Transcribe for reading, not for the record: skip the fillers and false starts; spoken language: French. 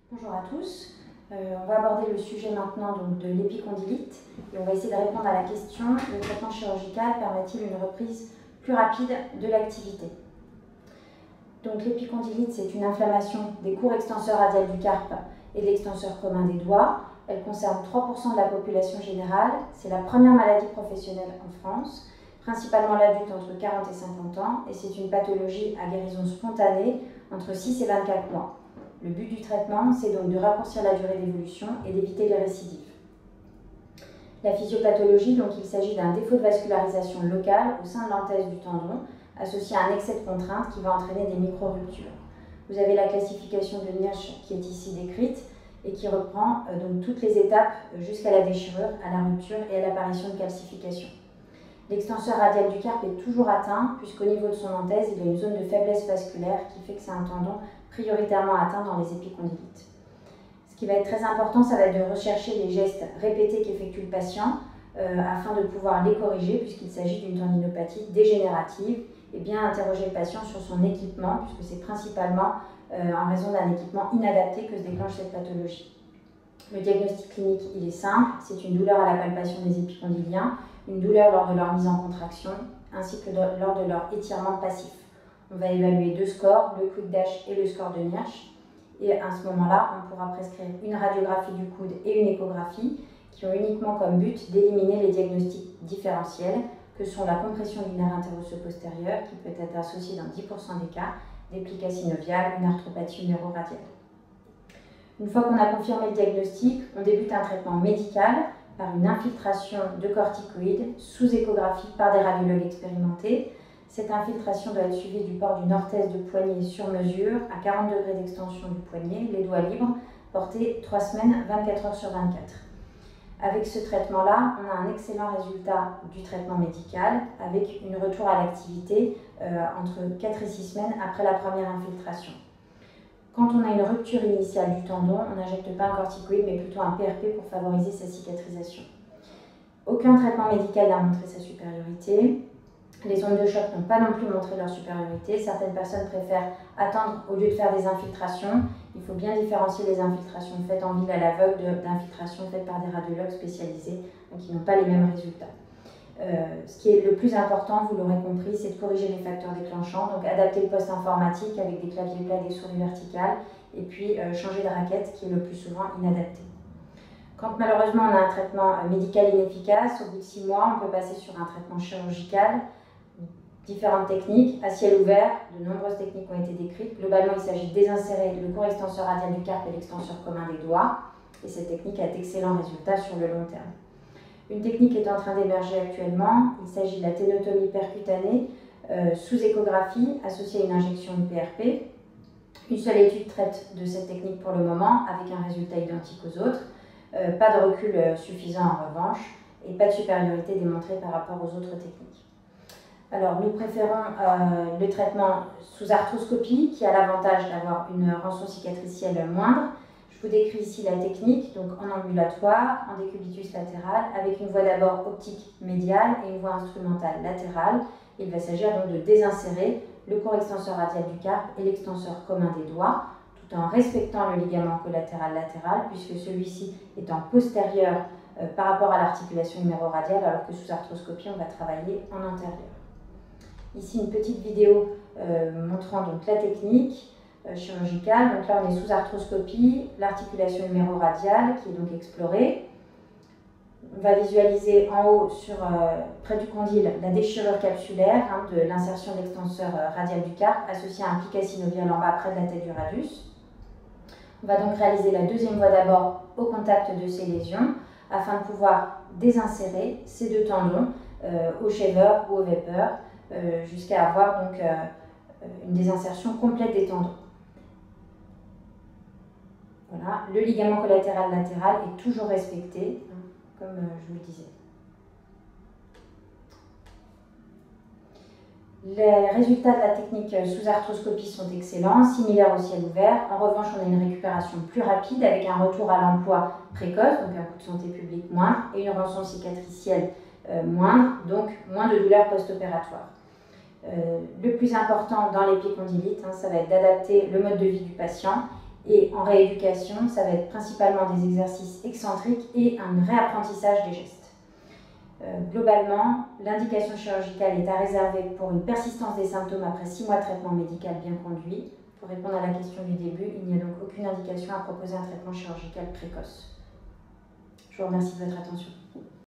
Bonjour à tous. On va aborder le sujet maintenant donc, de l'épicondylite et on va essayer de répondre à la question: le traitement chirurgical permet-il une reprise plus rapide de l'activité? Donc l'épicondylite, c'est une inflammation des cours extenseurs radiales du carpe et de l'extenseur commun des doigts. Elle concerne 3% de la population générale. C'est la première maladie professionnelle en France, principalement l'adulte entre 40 et 50 ans, et c'est une pathologie à guérison spontanée entre 6 et 24 mois. Le but du traitement, c'est donc de raccourcir la durée d'évolution et d'éviter les récidives. La physiopathologie, donc il s'agit d'un défaut de vascularisation locale au sein de l'anthèse du tendon, associé à un excès de contrainte qui va entraîner des micro-ruptures. Vous avez la classification de Niersch qui est ici décrite et qui reprend donc toutes les étapes jusqu'à la déchirure, à la rupture et à l'apparition de calcification. L'extenseur radial du carpe est toujours atteint puisqu'au niveau de son anthèse, il y a une zone de faiblesse vasculaire qui fait que c'est un tendon prioritairement atteint dans les épicondylites. Ce qui va être très important, ça va être de rechercher les gestes répétés qu'effectue le patient afin de pouvoir les corriger puisqu'il s'agit d'une tendinopathie dégénérative, et bien interroger le patient sur son équipement puisque c'est principalement en raison d'un équipement inadapté que se déclenche cette pathologie. Le diagnostic clinique, il est simple, c'est une douleur à la palpation des épicondyliens, une douleur lors de leur mise en contraction, ainsi que lors de leur étirement passif. On va évaluer deux scores, le quick dash et le score de Niersch, et à ce moment-là, on pourra prescrire une radiographie du coude et une échographie qui ont uniquement comme but d'éliminer les diagnostics différentiels, que sont la compression du nerf interosseau-postérieur, qui peut être associée dans 10% des cas, des pliques synoviales, une arthropathie huméroradiale. Une fois qu'on a confirmé le diagnostic, on débute un traitement médical par une infiltration de corticoïdes sous échographie par des radiologues expérimentés. Cette infiltration doit être suivie du port d'une orthèse de poignet sur mesure à 40 degrés d'extension du poignet, les doigts libres, portés 3 semaines, 24 heures sur 24. Avec ce traitement-là, on a un excellent résultat du traitement médical avec une retour à l'activité entre 4 et 6 semaines après la première infiltration. Quand on a une rupture initiale du tendon, on n'injecte pas un corticoïde mais plutôt un PRP pour favoriser sa cicatrisation. Aucun traitement médical n'a montré sa supériorité. Les ondes de choc n'ont pas non plus montré leur supériorité. Certaines personnes préfèrent attendre au lieu de faire des infiltrations. Il faut bien différencier les infiltrations faites en ville à l'aveugle d'infiltrations faites par des radiologues spécialisés qui n'ont pas les mêmes résultats. Ce qui est le plus important, vous l'aurez compris, c'est de corriger les facteurs déclenchants, donc adapter le poste informatique avec des claviers plats et des souris verticales, et puis changer de raquette qui est le plus souvent inadapté. Quand malheureusement on a un traitement médical inefficace, au bout de 6 mois, on peut passer sur un traitement chirurgical. Différentes techniques, à ciel ouvert, de nombreuses techniques ont été décrites. Globalement, il s'agit de désinsérer le cours extenseur radial du carpe et l'extenseur commun des doigts, et cette technique a d'excellents résultats sur le long terme. Une technique est en train d'émerger actuellement, il s'agit de la ténotomie percutanée sous échographie associée à une injection de PRP. Une seule étude traite de cette technique pour le moment, avec un résultat identique aux autres. Pas de recul suffisant en revanche, et pas de supériorité démontrée par rapport aux autres techniques. Alors, nous préférons le traitement sous arthroscopie, qui a l'avantage d'avoir une rançon cicatricielle moindre. Je vous décris ici la technique, donc en ambulatoire, en décubitus latéral, avec une voie d'abord optique médiale et une voie instrumentale latérale. Il va s'agir donc de désinsérer le cours extenseur radial du carpe et l'extenseur commun des doigts, tout en respectant le ligament collatéral latéral, puisque celui-ci étant postérieur par rapport à l'articulation huméroradiale, alors que sous arthroscopie, on va travailler en antérieur. Ici, une petite vidéo montrant donc la technique chirurgicale. Donc là, on est sous arthroscopie, l'articulation huméroradiale qui est donc explorée. On va visualiser en haut, près du condyle, la déchirure capsulaire de l'insertion de l'extenseur radial du carpe associée à un plicat synovial en bas près de la tête du radius. On va donc réaliser la deuxième voie d'abord au contact de ces lésions afin de pouvoir désinsérer ces deux tendons au shaver ou au vapeur jusqu'à avoir donc une désinsertion complète des tendons. Voilà, le ligament collatéral latéral est toujours respecté, comme je vous le disais. Les résultats de la technique sous arthroscopie sont excellents, similaires au ciel ouvert. En revanche, on a une récupération plus rapide avec un retour à l'emploi précoce, donc un coût de santé publique moindre, et une rançon cicatricielle moindre, donc moins de douleurs post-opératoires. Le plus important dans l'épicondylite, ça va être d'adapter le mode de vie du patient Et en rééducation, ça va être principalement des exercices excentriques et un réapprentissage des gestes. Globalement, l'indication chirurgicale est à réserver pour une persistance des symptômes après 6 mois de traitement médical bien conduit. Pour répondre à la question du début, il n'y a donc aucune indication à proposer un traitement chirurgical précoce. Je vous remercie de votre attention.